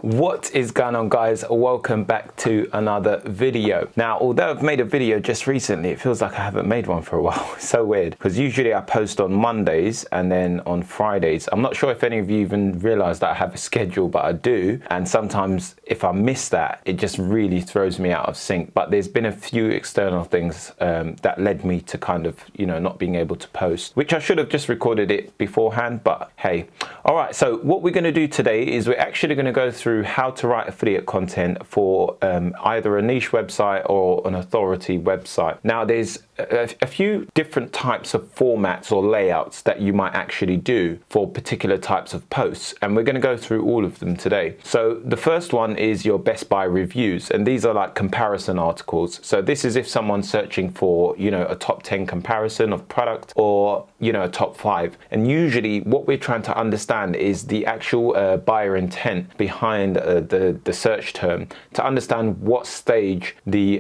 What is going on, guys? Welcome back to another video. Now, although I've made a video just recently, it feels like I haven't made one for a while. It's so weird because usually I post on Mondays and then on Fridays. I'm not sure if any of you even realize that I have a schedule, but I do. And sometimes if I miss that, it just really throws me out of sync. But there's been a few external things that led me to kind of, not being able to post, which I should have just recorded it beforehand, but hey. All right, so what we're going to do today is we're actually going to go through how to write affiliate content for either a niche website or an authority website. Now, there's a few different types of formats or layouts that you might actually do for particular types of posts, and we're going to go through all of them today. So the first one is your Best Buy reviews, and these are like comparison articles. So this is if someone's searching for, a top 10 comparison of product or, a top 5. And usually what we're trying to understand is the actual buyer intent behind the search term, to understand what stage the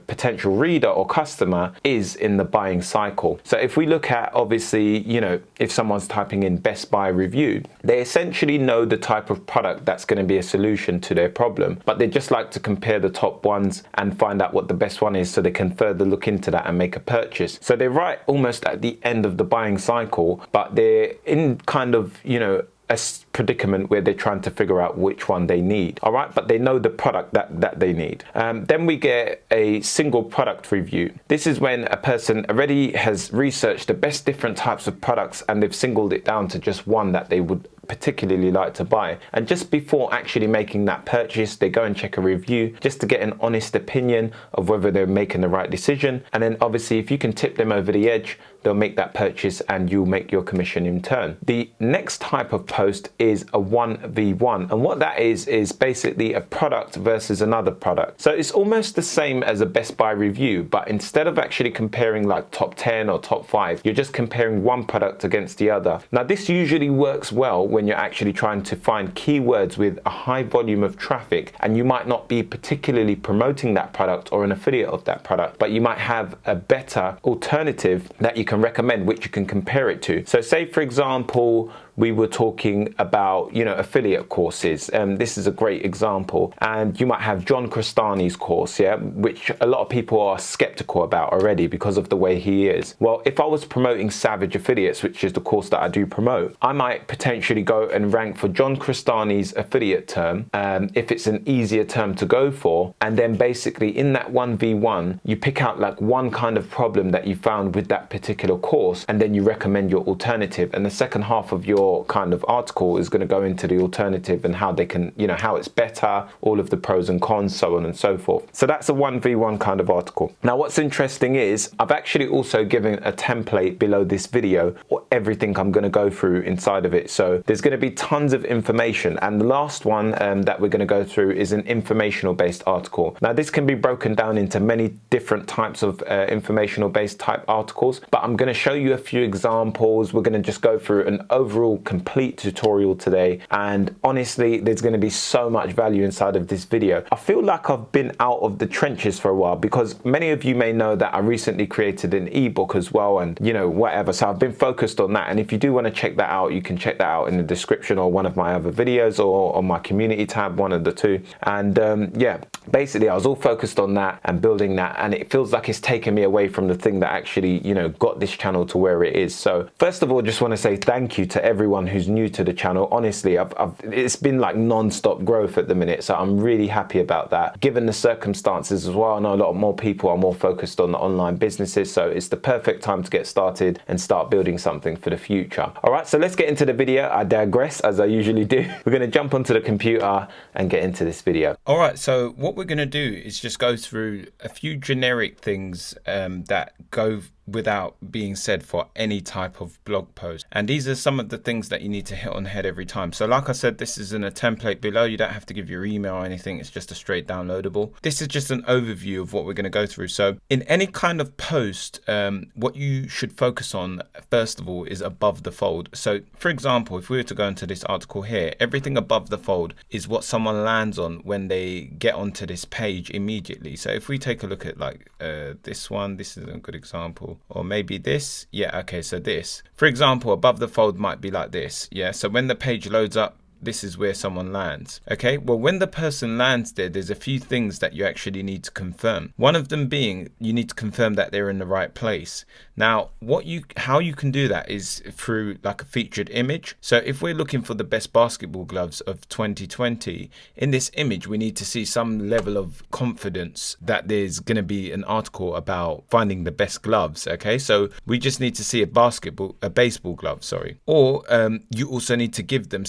potential reader or customer is in the buying cycle. So if we look at, obviously, if someone's typing in Best Buy review, they essentially know the type of product that's going to be a solution to their problem, but they just like to compare the top ones and find out what the best one is so they can further look into that and make a purchase. So they're right almost at the end of the buying cycle, but they're in kind of, a predicament where they're trying to figure out which one they need. All right, but they know the product that they need. Then we get a single product review. This is when a person already has researched the best different types of products and they've singled it down to just one that they would particularly like to buy, and just before actually making that purchase, they go and check a review just to get an honest opinion of whether they're making the right decision. And then obviously if you can tip them over the edge, they'll make that purchase and you'll make your commission in turn. The next type of post is a 1v1, and what that is basically a product versus another product. So it's almost the same as a Best Buy review, but instead of actually comparing like top 10 or top 5, you're just comparing one product against the other. Now, this usually works well when you're actually trying to find keywords with a high volume of traffic, and you might not be particularly promoting that product or an affiliate of that product, but you might have a better alternative that you can recommend, which you can compare it to. So say, for example, we were talking about, affiliate courses. This is a great example. And you might have John Crestani's course, which a lot of people are skeptical about already because of the way he is. Well, if I was promoting Savage Affiliates, which is the course that I do promote, I might potentially go and rank for John Crestani's affiliate term, if it's an easier term to go for. And then basically in that 1v1, you pick out like one kind of problem that you found with that particular course, and then you recommend your alternative. And the second half of your kind of article is going to go into the alternative and how they can, how it's better, all of the pros and cons, so on and so forth. So that's a 1v1 kind of article. Now, what's interesting is I've actually also given a template below this video or everything I'm going to go through inside of it. So there's going to be tons of information. And the last one that we're going to go through is an informational based article. Now, this can be broken down into many different types of informational based type articles, but I'm going to show you a few examples. We're going to just go through an overall complete tutorial today, and honestly, there's going to be so much value inside of this video. I feel like I've been out of the trenches for a while because many of you may know that I recently created an ebook as well, and whatever, so I've been focused on that. And if you do want to check that out, you can check that out in the description or one of my other videos or on my community tab, one of the two. And basically I was all focused on that and building that, and it feels like it's taken me away from the thing that actually got this channel to where it is. So first of all, just want to say thank you to everyone who's new to the channel. Honestly, it's been like non-stop growth at the minute, so I'm really happy about that given the circumstances as well. I know a lot more people are more focused on the online businesses, so it's the perfect time to get started and start building something for the future. All right, so let's get into the video. I digress, as I usually do. We're going to jump onto the computer and get into this video. All right, so what we're going to do is just go through a few generic things that go without being said for any type of blog post, and these are some of the things that you need to hit on head every time. So like I said, this is in a template below. You don't have to give your email or anything, it's just a straight downloadable. This is just an overview of what we're going to go through. So in any kind of post, what you should focus on first of all is above the fold. So for example, if we were to go into this article here, everything above the fold is what someone lands on when they get onto this page immediately. So if we take a look at like this one, this is a good example. Or maybe this. Yeah, okay, so this. For example, above the fold might be like this. Yeah, so when the page loads up, this is where someone lands. Okay, well, when the person lands there, there's a few things that you actually need to confirm. One of them being you need to confirm that they're in the right place. Now, how you can do that is through like a featured image. So if we're looking for the best basketball gloves of 2020, in this image, we need to see some level of confidence that there's going to be an article about finding the best gloves. Okay, so we just need to see a baseball glove, sorry. Or you also need to give them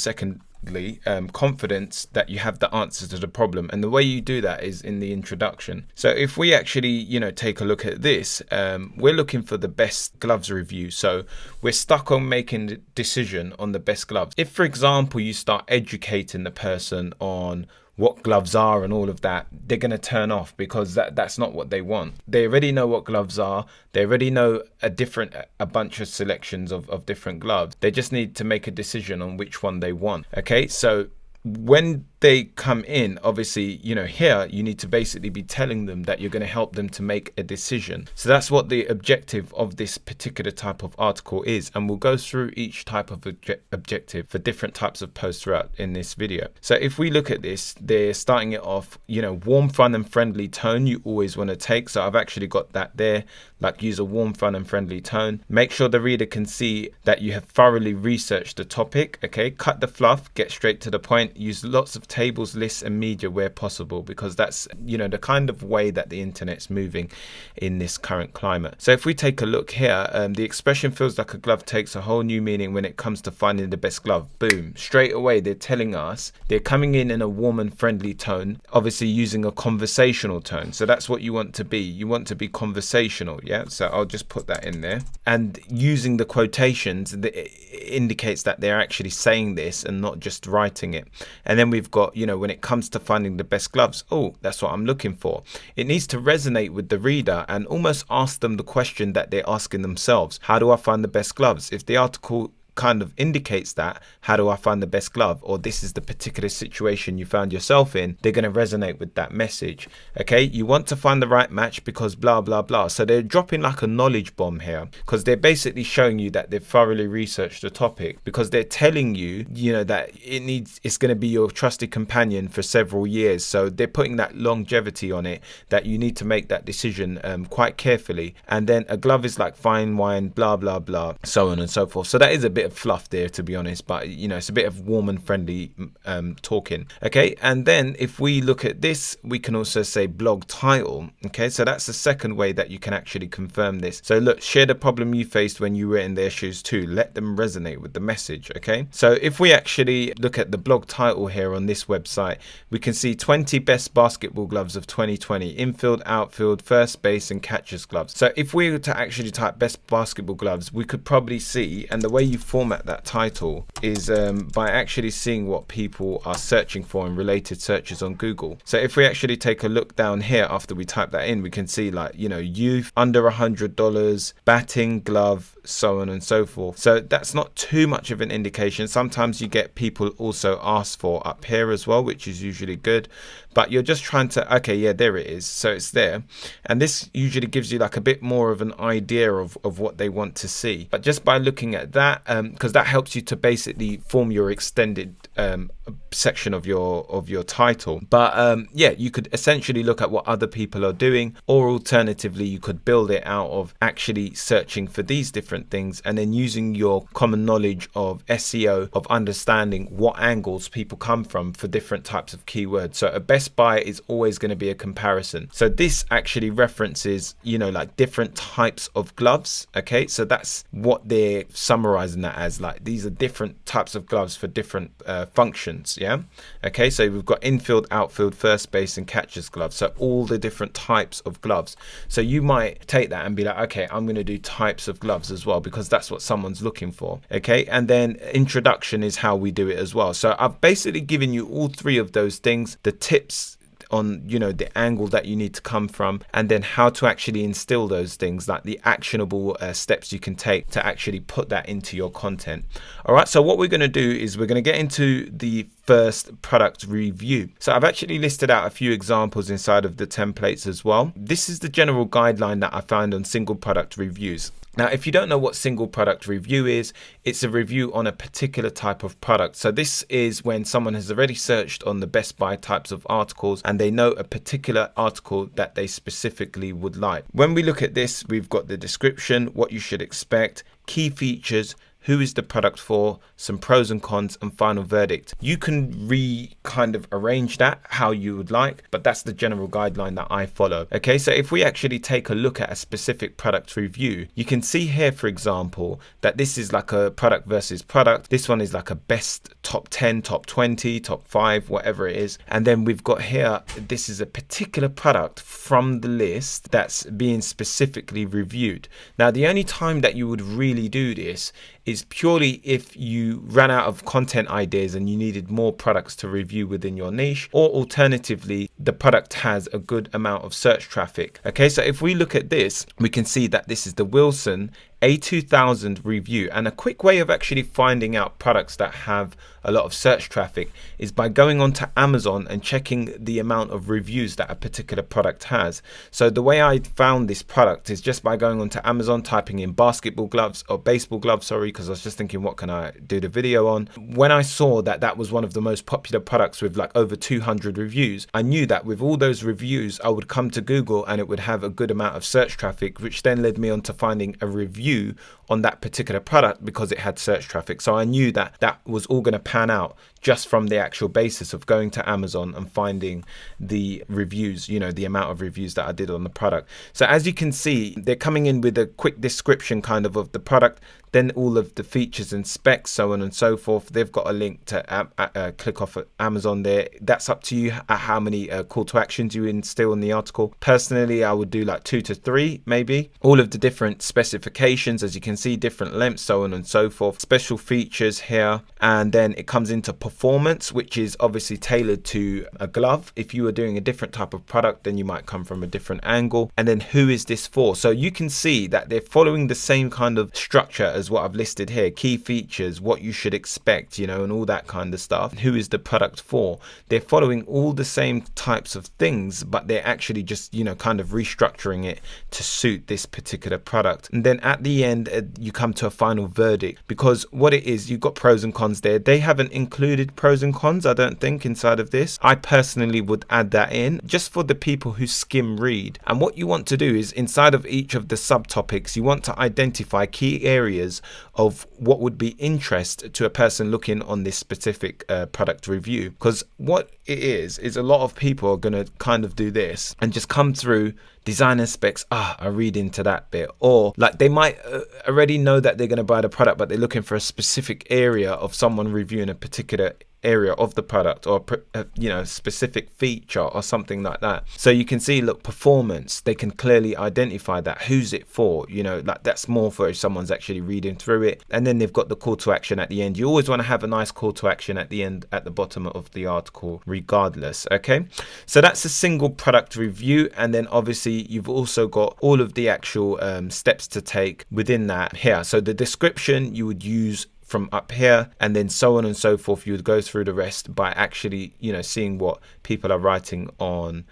confidence that you have the answer to the problem, and the way you do that is in the introduction. So if we actually take a look at this, we're looking for the best gloves review, so we're stuck on making the decision on the best gloves. If, for example, you start educating the person on what gloves are and all of that, they're going to turn off, because that's not what they want. They already know what gloves are. They already know a bunch of selections of different gloves. They just need to make a decision on which one they want. Okay, so when they come in, obviously, here you need to basically be telling them that you're going to help them to make a decision. So that's what the objective of this particular type of article is. And we'll go through each type of objective for different types of posts throughout in this video. So if we look at this, they're starting it off, warm, fun and friendly tone you always want to take. So I've actually got that there, like use a warm, fun and friendly tone. Make sure the reader can see that you have thoroughly researched the topic. Okay, cut the fluff, get straight to the point, use lots of tables, lists and media where possible, because that's the kind of way that the internet's moving in this current climate. So if we take a look here, the expression feels like a glove takes a whole new meaning when it comes to finding the best glove. Boom, straight away they're telling us, they're coming in a warm and friendly tone, obviously using a conversational tone. So that's what you want to be. You want to be conversational. Yeah, so I'll just put that in there, and using the quotations, it indicates that they're actually saying this and not just writing it. And then we've got, when it comes to finding the best gloves, oh, that's what I'm looking for. It needs to resonate with the reader and almost ask them the question that they're asking themselves. How do I find the best gloves? If the article kind of indicates that, how do I find the best glove, or this is the particular situation you found yourself in, they're going to resonate with that message. Okay, you want to find the right match because blah blah blah. So they're dropping like a knowledge bomb here, because they're basically showing you that they've thoroughly researched the topic, because they're telling you that it's going to be your trusted companion for several years. So they're putting that longevity on it, that you need to make that decision quite carefully. And then a glove is like fine wine, blah blah blah, so on and so forth. So that is a bit of fluff there, to be honest, but it's a bit of warm and friendly talking. Okay, and then if we look at this, we can also say blog title. Okay, so that's the second way that you can actually confirm this. So look, share the problem you faced when you were in their shoes too. Let them resonate with the message. Okay, so if we actually look at the blog title here on this website, we can see 20 best basketball gloves of 2020, infield, outfield, first base and catcher's gloves. So if we were to actually type best basketball gloves, we could probably see, and the way you format that title is by actually seeing what people are searching for in related searches on Google. So if we actually take a look down here after we type that in, we can see like youth, under $100, batting glove, so on and so forth. So that's not too much of an indication. Sometimes you get people also ask for up here as well, which is usually good, but you're just trying to, okay, yeah, there it is, so it's there. And this usually gives you like a bit more of an idea of what they want to see. But just by looking at that, because that helps you to basically form your extended section of your title. But yeah, you could essentially look at what other people are doing, or alternatively you could build it out of actually searching for these different things and then using your common knowledge of SEO, of understanding what angles people come from for different types of keywords. So a best buy is always going to be a comparison. So this actually references like different types of gloves. Okay, so that's what they're summarizing that as, like these are different types of gloves for different functions. Yeah, okay, so we've got infield, outfield, first base and catcher's gloves, so all the different types of gloves. So you might take that and be like, okay, I'm going to do types of gloves as well, because that's what someone's looking for. Okay, and then introduction is how we do it as well. So I've basically given you all three of those things, the tips on the angle that you need to come from, and then how to actually instill those things, like the actionable steps you can take to actually put that into your content. All right, so what we're going to do is we're going to get into the first product review. So I've actually listed out a few examples inside of the templates as well. This is the general guideline that I found on single product reviews. Now, if you don't know what single product review is, it's a review on a particular type of product. So this is when someone has already searched on the Best Buy types of articles and they know a particular article that they specifically would like. When we look at this, we've got the description, what you should expect, key features, who is the product for, some pros and cons, and final verdict. You can kind of arrange that how you would like, but that's the general guideline that I follow. Okay, so if we actually take a look at a specific product review, you can see here, for example, that this is like a product versus product. This one is like a best top 10, top 20, top 5, whatever it is. And then we've got here, this is a particular product from the list that's being specifically reviewed. Now, the only time that you would really do this is purely if you ran out of content ideas and you needed more products to review within your niche, or alternatively, the product has a good amount of search traffic. Okay, so if we look at this, we can see that this is the Wilson A2000 review. And a quick way of actually finding out products that have a lot of search traffic is by going onto Amazon and checking the amount of reviews that a particular product has. So the way I found this product is just by going onto Amazon, typing in basketball gloves or baseball gloves, sorry, because I was just thinking, what can I do the video on? When I saw that that was one of the most popular products with like over 200 reviews, I knew that with all those reviews, I would come to Google and it would have a good amount of search traffic, which then led me on to finding a review on that particular product because it had search traffic. So I knew that that was all going to pan out just from the actual basis of going to Amazon and finding the reviews, you know, the amount of reviews that I did on the product. So as you can see, they're coming in with a quick description kind of the product, then all of the features and specs, so on and so forth. They've got a link to click off at Amazon there. That's up to you how many call to actions you instill in the article. Personally, I would do like 2 to 3 maybe. All of the different specifications, as you can see, different lengths, so on and so forth. Special features here, and then it comes into performance, which is obviously tailored to a glove. If you were doing a different type of product, then you might come from a different angle. And then who is this for? So you can see that they're following the same kind of structure as what I've listed here. Key features, what you should expect, you know, and all that kind of stuff. Who is the product for? They're following all the same types of things, but they're actually just, you know, kind of restructuring it to suit this particular product. And then at the end, you come to a final verdict, because what it is, you've got pros and cons there. They haven't included pros and cons, I don't think, inside of this. I personally would add that in just for the people who skim read. And what you want to do is inside of each of the subtopics, you want to identify key areas of what would be interest to a person looking on this specific product review. Because what it is a lot of people are going to kind of do this and just come through designer specs. I read into that bit, or like they might already know that they're going to buy the product, but they're looking for a specific area of someone reviewing a particular area of the product, or you know, specific feature or something like that. So you can see, look, performance, they can clearly identify that. Who's it for? You know, like that's more for if someone's actually reading through it. And then they've got the call to action at the end. You always want to have a nice call to action at the end, at the bottom of the article regardless. Okay, so that's a single product review. And then obviously you've also got all of the actual steps to take within that here. So the description you would use from up here, and then so on and so forth. You would go through the rest by actually, you know, seeing what people are writing on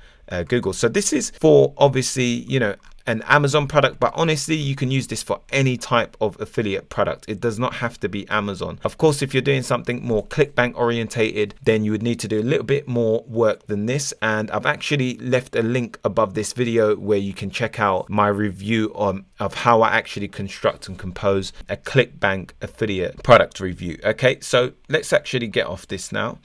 Google. So this is for obviously, you know, an Amazon product, but honestly, you can use this for any type of affiliate product. It does not have to be Amazon. Of course, if you're doing something more ClickBank orientated, then you would need to do a little bit more work than this. And I've actually left a link above this video where you can check out my review of how I actually construct and compose a ClickBank affiliate product review. Okay, so let's actually get off this now.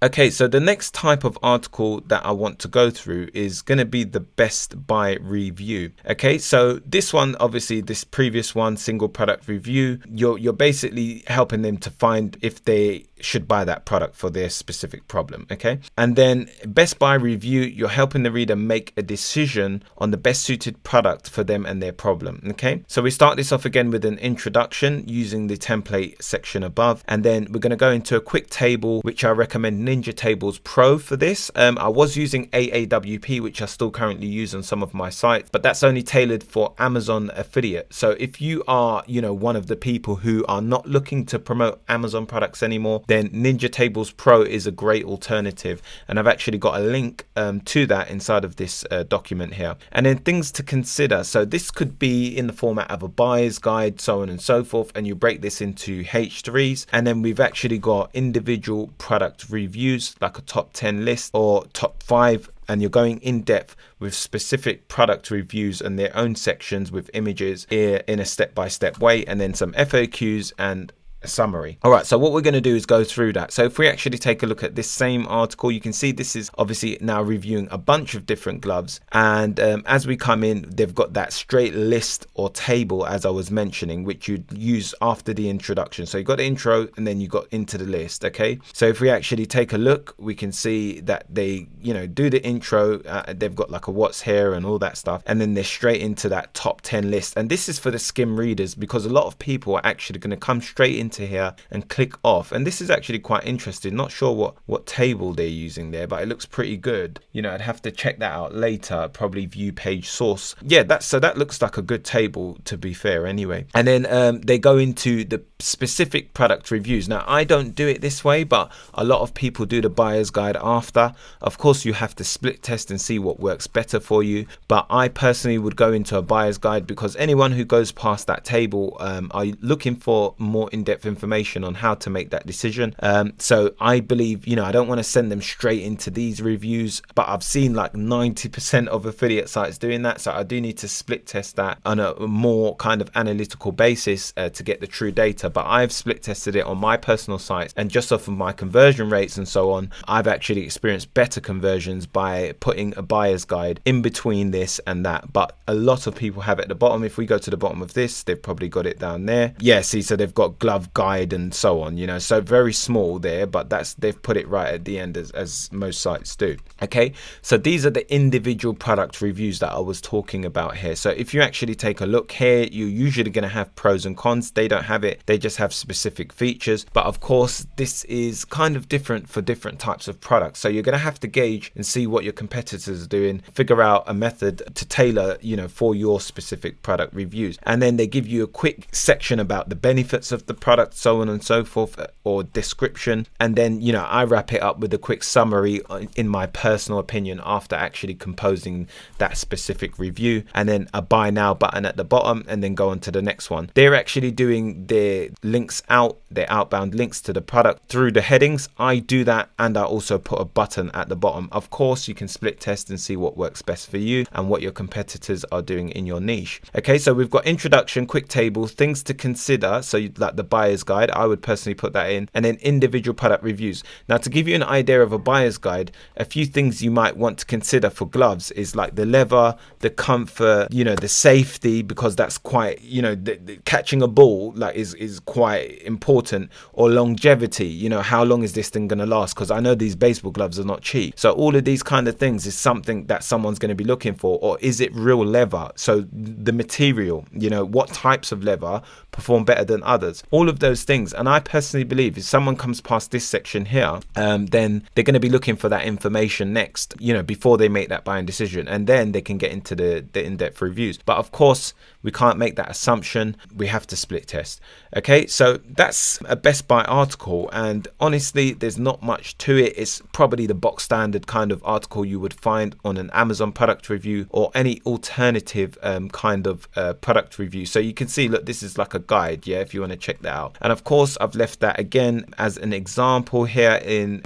Okay, so the next type of article that I want to go through is going to be the Best Buy review. Okay, so this one, obviously this previous one, single product review, you're basically helping them to find if they should buy that product for their specific problem. Okay, and then Best Buy review, you're helping the reader make a decision on the best suited product for them and their problem. Okay, so we start this off again with an introduction using the template section above, and then we're going to go into a quick table which I recommend Ninja Tables Pro for this. I was using AAWP, which I still currently use on some of my sites, but that's only tailored for Amazon affiliate. So if you are, one of the people who are not looking to promote Amazon products anymore, then Ninja Tables Pro is a great alternative. And I've actually got a link to that inside of this document here. And then things to consider. So this could be in the format of a buyer's guide, so on and so forth. And you break this into H3s. And then we've actually got individual product reviews, like a top 10 list or top 5. And you're going in depth with specific product reviews and their own sections with images in a step-by-step way, and then some FAQs and a summary. All right, so what we're going to do is go through that. So if we actually take a look at this same article, you can see this is obviously now reviewing a bunch of different gloves. And as we come in, they've got that straight list or table, as I was mentioning, which you'd use after the introduction. So you got the intro and then you got into the list. Okay, so if we actually take a look, we can see that they, do the intro. They've got like a what's here and all that stuff. And then they're straight into that top 10 list. And this is for the skim readers, because a lot of people are actually going to come straight into here and click off. And this is actually quite interesting. Not sure what table they're using there, but it looks pretty good. I'd have to check that out later, probably view page source. Yeah, that looks like a good table, to be fair, anyway. And then they go into the specific product reviews. Now, I don't do it this way, but a lot of people do the buyer's guide after. Of course, you have to split test and see what works better for you, but I personally would go into a buyer's guide, because anyone who goes past that table are looking for more in-depth information on how to make that decision. So I believe, I don't want to send them straight into these reviews, but I've seen like 90% of affiliate sites doing that. So I do need to split test that on a more kind of analytical basis to get the true data. But I've split tested it on my personal sites, and just off of my conversion rates and so on, I've actually experienced better conversions by putting a buyer's guide in between this and that. But a lot of people have it at the bottom. If we go to the bottom of this, they've probably got it down there. Yeah, see, so they've got glove guide and so on, so very small there, but they've put it right at the end, as most sites do. Okay, so these are the individual product reviews that I was talking about here. So if you actually take a look here, you're usually going to have pros and cons. They don't have it, they just have specific features. But of course, this is kind of different for different types of products, so you're going to have to gauge and see what your competitors are doing, figure out a method to tailor, for your specific product reviews. And then they give you a quick section about the benefits of the product, so on and so forth, or description. And then, I wrap it up with a quick summary, in my personal opinion, after actually composing that specific review, and then a buy now button at the bottom, and then go on to the next one. They're actually doing their links out, their outbound links to the product through the headings. I do that, and I also put a button at the bottom. Of course, you can split test and see what works best for you and what your competitors are doing in your niche. Okay, so we've got introduction, quick table, things to consider. So like the buyer's guide, I would personally put that in, and then individual product reviews. Now, to give you an idea of a buyer's guide, a few things you might want to consider for gloves is like the leather, the comfort, the safety, because that's quite, the catching a ball like is quite important, or longevity, how long is this thing going to last, because I know these baseball gloves are not cheap. So all of these kind of things is something that someone's going to be looking for. Or is it real leather? So the material, what types of leather perform better than others, all of those things. And I personally believe if someone comes past this section here, then they're going to be looking for that information next, before they make that buying decision, and then they can get into the in-depth reviews. But of course, we can't make that assumption. We have to split test. Okay, so that's a Best Buy article, and honestly, there's not much to it. It's probably the box standard kind of article you would find on an Amazon product review or any alternative kind of product review. So you can see, look, this is like a guide, yeah, if you want to check that out. And of course, I've left that again as an example here.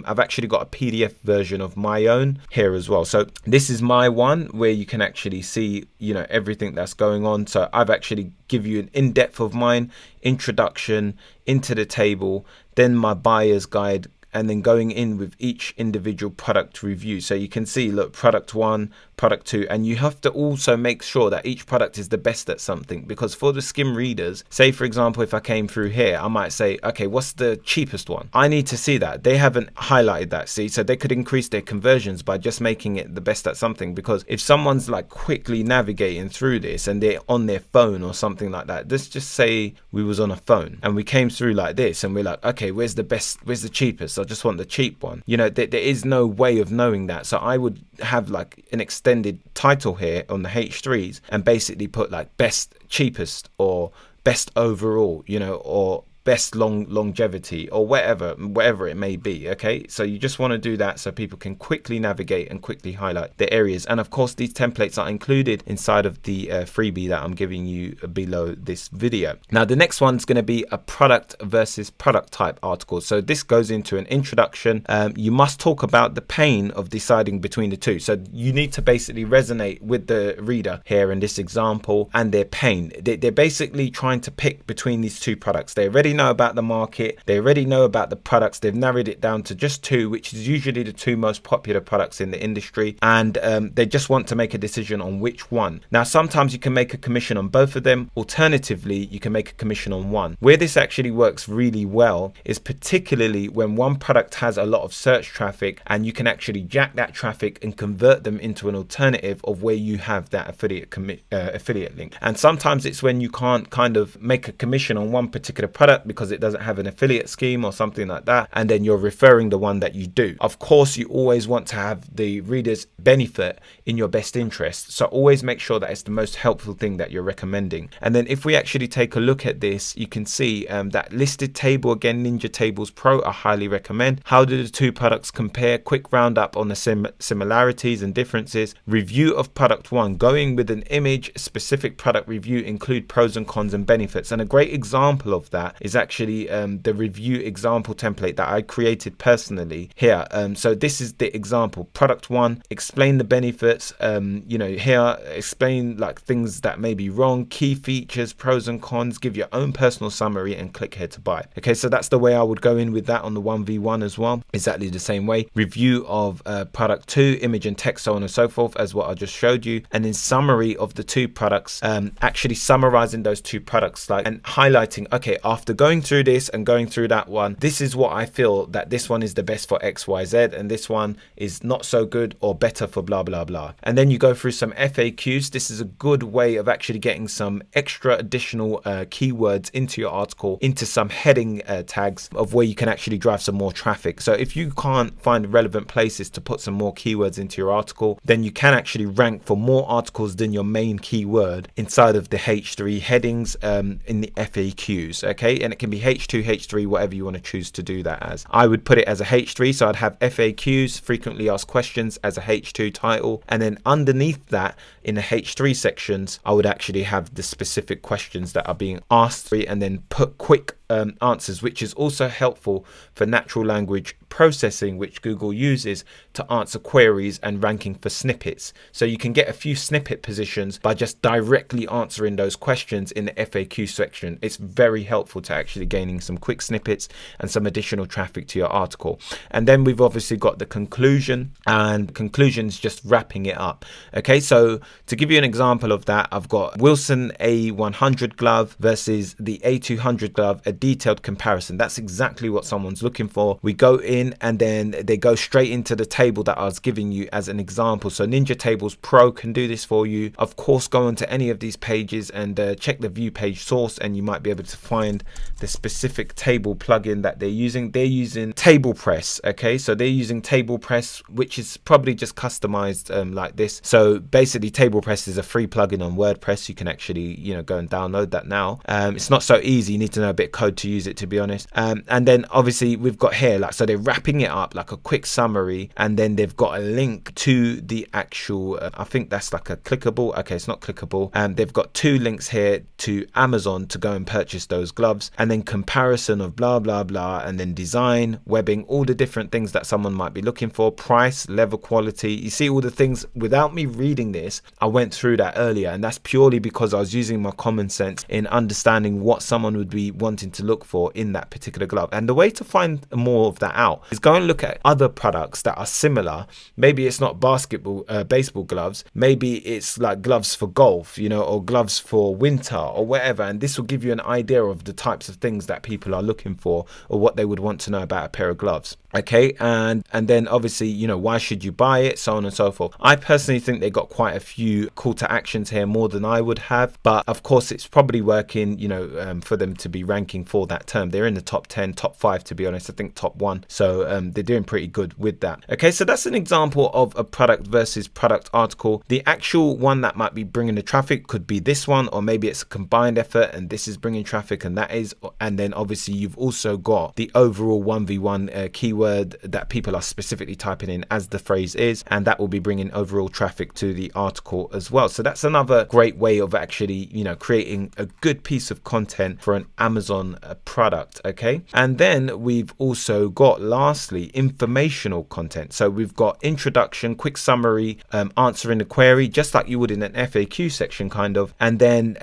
I've actually got a PDF version of my own here as well. So this is my one where you can actually see, everything that's going on. So I've actually give you an in-depth of mine, introduction, into the table, then my buyer's guide, and then going in with each individual product review. So you can see, look, product 1, product 2, and you have to also make sure that each product is the best at something, because for the skim readers, say for example, if I came through here, I might say, okay, what's the cheapest one? I need to see that. They haven't highlighted that, see, so they could increase their conversions by just making it the best at something. Because if someone's like quickly navigating through this and they're on their phone or something like that, let's just say we was on a phone and we came through like this and we're like, okay, where's the best, where's the cheapest? I just want the cheap one. You know, there is no way of knowing that. So I would have like an extended title here on the H3s and basically put like best cheapest or best overall, you know, or best longevity or whatever it may be. Okay, so you just want to do that so people can quickly navigate and quickly highlight the areas. And of course these templates are included inside of the freebie that I'm giving you below this video. Now the next one's going to be a product versus product type article. So this goes into an introduction. You must talk about the pain of deciding between the two. So you need to basically resonate with the reader here in this example and their pain. They're basically trying to pick between these two products. They already know about the market, they already know about the products, they've narrowed it down to just two, which is usually the two most popular products in the industry, and they just want to make a decision on which one. Now sometimes you can make a commission on both of them, alternatively you can make a commission on one. Where this actually works really well is particularly when one product has a lot of search traffic and you can actually jack that traffic and convert them into an alternative of where you have that affiliate link. And sometimes it's when you can't kind of make a commission on one particular product because it doesn't have an affiliate scheme or something like that, and then you're referring the one that you do. Of course you always want to have the reader's benefit in your best interest, so always make sure that it's the most helpful thing that you're recommending. And then if we actually take a look at this, you can see that listed table again, Ninja Tables Pro, I highly recommend. How do the two products compare? Quick roundup on the similarities and differences. Review of product one, going with an image specific product review, include pros and cons and benefits. And a great example of that is actually the review example template that I created personally here. So this is the example. Product one, explain the benefits, you know, here explain like things that may be wrong, key features, pros and cons, give your own personal summary and click here to buy. Okay, so that's the way I would go in with that on the 1v1 as well, exactly the same way. Review of product two, image and text, so on and so forth, as what I just showed you. And then summary of the two products, actually summarizing those two products, like, and highlighting, okay, after going through this and going through that one, this is what I feel that this one is the best for XYZ, and this one is not so good or better for blah blah blah. And then you go through some FAQs. This is a good way of actually getting some extra additional keywords into your article, into some heading tags of where you can actually drive some more traffic. So if you can't find relevant places to put some more keywords into your article, then you can actually rank for more articles than your main keyword inside of the H3 headings in the FAQs. Okay, and it can be H2, H3, whatever you want to choose to do that as. I would put it as a H3, so I'd have FAQs, frequently asked questions, as a H2 title, and then underneath that in the H3 sections I would actually have the specific questions that are being asked, and then put quick answers, which is also helpful for natural language processing, which Google uses to answer queries and ranking for snippets. So you can get a few snippet positions by just directly answering those questions in the FAQ section. It's very helpful to actually gaining some quick snippets and some additional traffic to your article. And then we've obviously got the conclusion, and conclusions just wrapping it up. Okay, so to give you an example of that, I've got Wilson A100 glove versus the A200 glove, a detailed comparison. That's exactly what someone's looking for. We go in and then they go straight into the table that I was giving you as an example. So Ninja Tables Pro can do this for you. Of course, go onto any of these pages and check the view page source, and you might be able to find the specific table plugin that they're using. They're using Table Press. Okay, so they're using Table Press, which is probably just customized like this. So basically Table Press is a free plugin on WordPress. You can actually, you know, go and download that now. It's not so easy. You need to know a bit of code to use it, to be honest. And then obviously we've got here, like, so they're wrapping it up like a quick summary, and then they've got a link to the actual I think that's like a clickable. Okay, it's not clickable. And they've got two links here to Amazon to go and purchase those gloves, and then comparison of blah blah blah, and then design, webbing, all the different things that someone might be looking for, price, level, quality. You see all the things. Without me reading this, I went through that earlier, and that's purely because I was using my common sense in understanding what someone would be wanting to look for in that particular glove. And the way to find more of that out is go and look at other products that are similar. Maybe it's not baseball gloves, maybe it's like gloves for golf, you know, or gloves for winter or whatever, and this will give you an idea of the types of things that people are looking for or what they would want to know about a pair of gloves. Okay, and then obviously, you know, why should you buy it, so on and so forth. I personally think they got quite a few call to actions here, more than I would have, but of course it's probably working, you know, for them to be ranking ranking for that term. They're in the top 10, top 5 to be honest, I think top 1. So they're doing pretty good with that. Okay, so that's an example of a product versus product article. The actual one that might be bringing the traffic could be this one, or maybe it's a combined effort and this is bringing traffic and that is, and then obviously you've also got the overall 1v1 keyword that people are specifically typing in as the phrase is, and that will be bringing overall traffic to the article as well. So that's another great way of actually, you know, creating a good piece of content for an Amazon product. Okay, and then we've also got lastly informational content. So we've got introduction, quick summary, answering the query just like you would in an FAQ section kind of, and then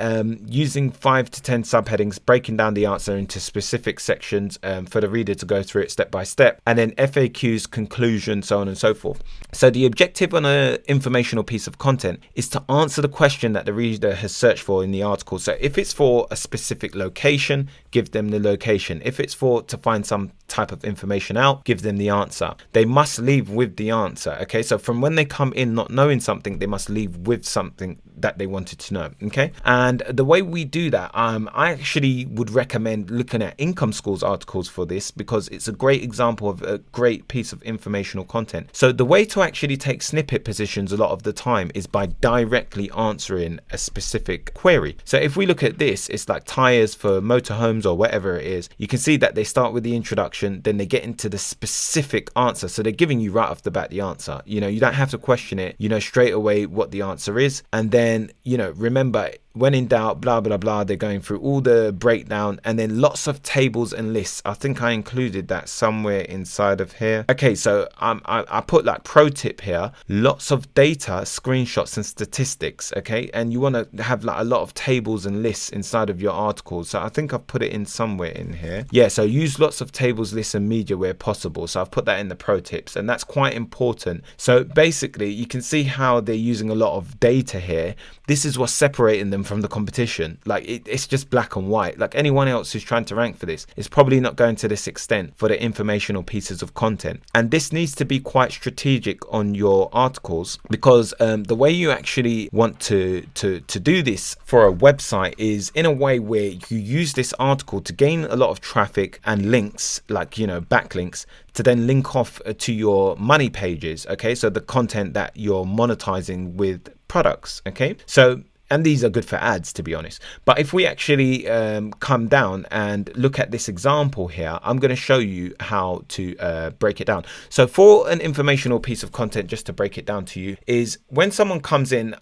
using 5 to 10 subheadings, breaking down the answer into specific sections for the reader to go through it step by step, and then FAQs, conclusion, so on and so forth. So the objective on an informational piece of content is to answer the question that the reader has searched for in the article. So if it's for a specific location, give them the location. If it's for to find some type of information out, give them the answer. They must leave with the answer. Okay, so from when they come in not knowing something, they must leave with something that they wanted to know. Okay, and the way we do that, I actually would recommend looking at Income School's articles for this, because it's a great example of a great piece of informational content. So the way to actually take snippet positions a lot of the time is by directly answering a specific query. So if we look at this, it's like tires for motorhomes or whatever it is. You can see that they start with the introduction, then they get into the specific answer. So they're giving you right off the bat the answer. You know, you don't have to question it. You know straight away what the answer is. And then, you know, remember, when in doubt, blah, blah, blah, they're going through all the breakdown, and then lots of tables and lists. I think I included that somewhere inside of here. Okay, so I put like pro tip here, lots of data, screenshots and statistics. Okay, and you want to have like a lot of tables and lists inside of your articles. So I think I've put it in somewhere in here. Yeah, so use lots of tables, lists and media where possible. So I've put that in the pro tips, and that's quite important. So basically you can see how they're using a lot of data here. This is what's separating them from the competition. Like it's just black and white. Like anyone else who's trying to rank for this is probably not going to this extent for the informational pieces of content. And this needs to be quite strategic on your articles, because the way you actually want to do this for a website is in a way where you use this article to gain a lot of traffic and links, like, you know, backlinks, to then link off to your money pages. Okay, so the content that you're monetizing with products. Okay, so, and these are good for ads, to be honest. But if we actually come down and look at this example here, I'm going to show you how to break it down. So for an informational piece of content, just to break it down to you, is when someone comes in,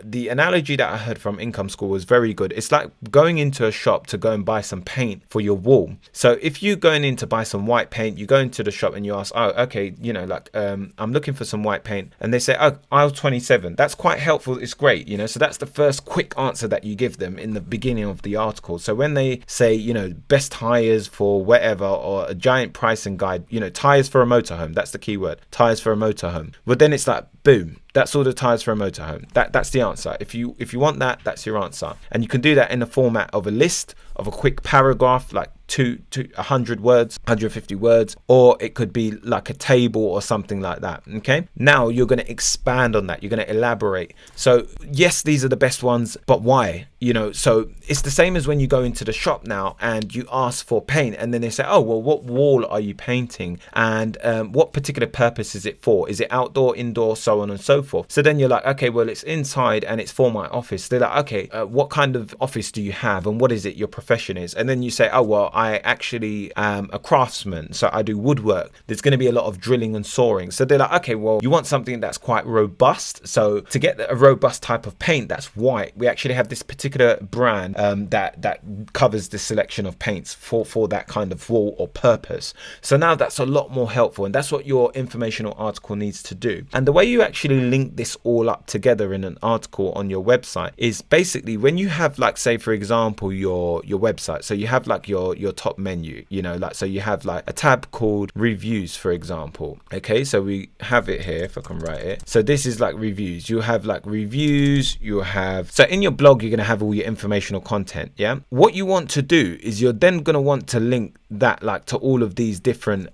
the analogy that I heard from Income School was very good. It's like going into a shop to go and buy some paint for your wall. So if you're going in to buy some white paint, you go into the shop and you ask, oh, okay, you know, like I'm looking for some white paint. And they say, oh, aisle 27. That's quite helpful. It's great, you know. So that's the first quick answer that you give them in the beginning of the article. So when they say, you know, best tires for whatever, or a giant pricing guide, you know, tires for a motorhome, that's the keyword, tires for a motorhome. But then it's like, boom, that's all the tires for a motorhome. That's the answer. If you want that, that's your answer. And you can do that in the format of a list, of a quick paragraph, like 100 words, 150 words, or it could be like a table or something like that. Okay, now you're going to expand on that, you're going to elaborate. So yes, these are the best ones, but why? You know, so it's the same as when you go into the shop now and you ask for paint, and then they say, oh, well, what wall are you painting, and what particular purpose is it for? Is it outdoor, indoor, so on and so forth? So then you're like, okay, well, it's inside and it's for my office. They're like, okay, what kind of office do you have, and what is it your profession is? And then you say, oh, well, I actually am a craftsman, so I do woodwork. There's going to be a lot of drilling and sawing. So they're like, okay, well, you want something that's quite robust. So to get a robust type of paint that's white, we actually have this particular brand that covers the selection of paints for that kind of wall or purpose. So now that's a lot more helpful, and that's what your informational article needs to do. And the way you actually link this all up together in an article on your website is basically when you have, like, say for example, your website. So you have like your top menu, you know, like, so you have like a tab called reviews, for example. Okay, so we have it here, if I can write it. So this is like reviews. You have like reviews, you have, so in your blog, you're going to have all your informational content. Yeah, what you want to do is you're then going to want to link that like to all of these different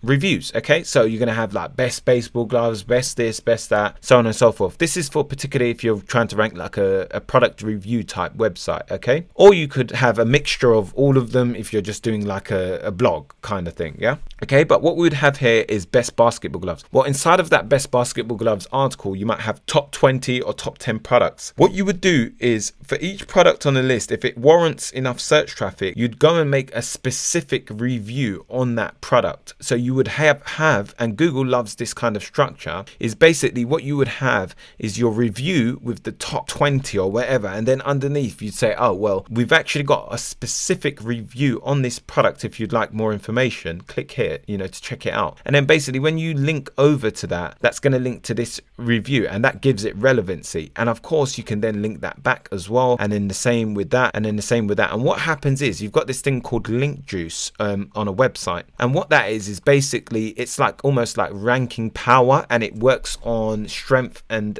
reviews. Okay, so you're going to have like best baseball gloves, best this, best that, so on and so forth. This is for particularly if you're trying to rank like a product review type website, okay? Or you could have a mixture of all of them if you're just doing like a blog kind of thing, yeah? Okay, but what we would have here is best basketball gloves. Well, inside of that best basketball gloves article, you might have top 20 or top 10 products. What you would do is for each product on the list, if it warrants enough search traffic, you'd go and make a specific review on that product. So you would have, and Google loves this kind of structure, is basically what you would have is your review with the top 20 or whatever. And then underneath you'd say, oh, well, we've actually got a specific review on this product. If you'd like more information, click here, you know, to check it out. And then basically when you link over to that, that's going to link to this review and that gives it relevancy. And of course you can then link that back as well. And then the same with that, and then the same with that. And what happens is you've got this thing called link juice on a website. And what that is basically, it's like almost like ranking power, and it works on strength and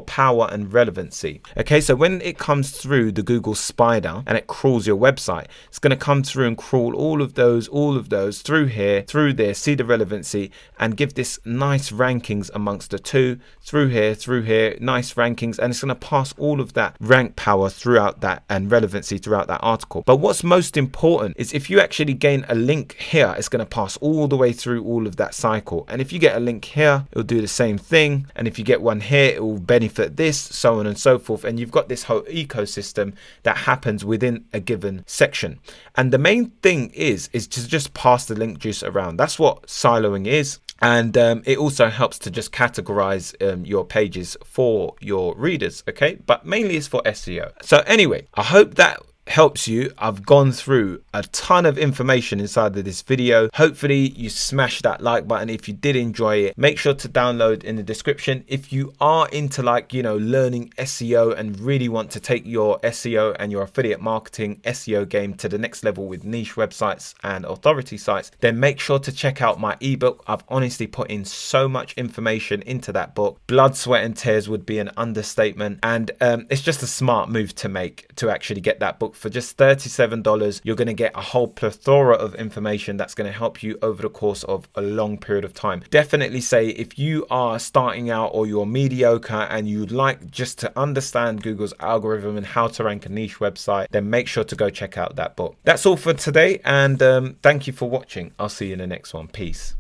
power and relevancy. Okay, so when it comes through the Google spider and it crawls your website, it's going to come through and crawl all of those through here, through there, see the relevancy and give this nice rankings amongst the two, through here, nice rankings, and it's going to pass all of that rank power throughout that and relevancy throughout that article. But what's most important is if you actually gain a link here, it's going to pass all the way through all of that cycle. And if you get a link here, it'll do the same thing. And if you get one here, it will benefit this, so on and so forth. And you've got this whole ecosystem that happens within a given section. And the main thing is to just pass the link juice around. That's what siloing is. And it also helps to just categorize your pages for your readers, okay? But mainly it's for SEO. So anyway, I hope that helps you. I've gone through a ton of information inside of this video. Hopefully you smash that like button if you did enjoy it. Make sure to download in the description if you are into, like, you know, learning SEO and really want to take your SEO and your affiliate marketing SEO game to the next level with niche websites and authority sites. Then make sure to check out my ebook. I've honestly put in so much information into that book. Blood, sweat and tears would be an understatement, and it's just a smart move to make to actually get that book. For just $37, you're going to get a whole plethora of information that's going to help you over the course of a long period of time. Definitely say if you are starting out or you're mediocre and you'd like just to understand Google's algorithm and how to rank a niche website, then make sure to go check out that book. That's all for today, and thank you for watching. I'll see you in the next one. Peace.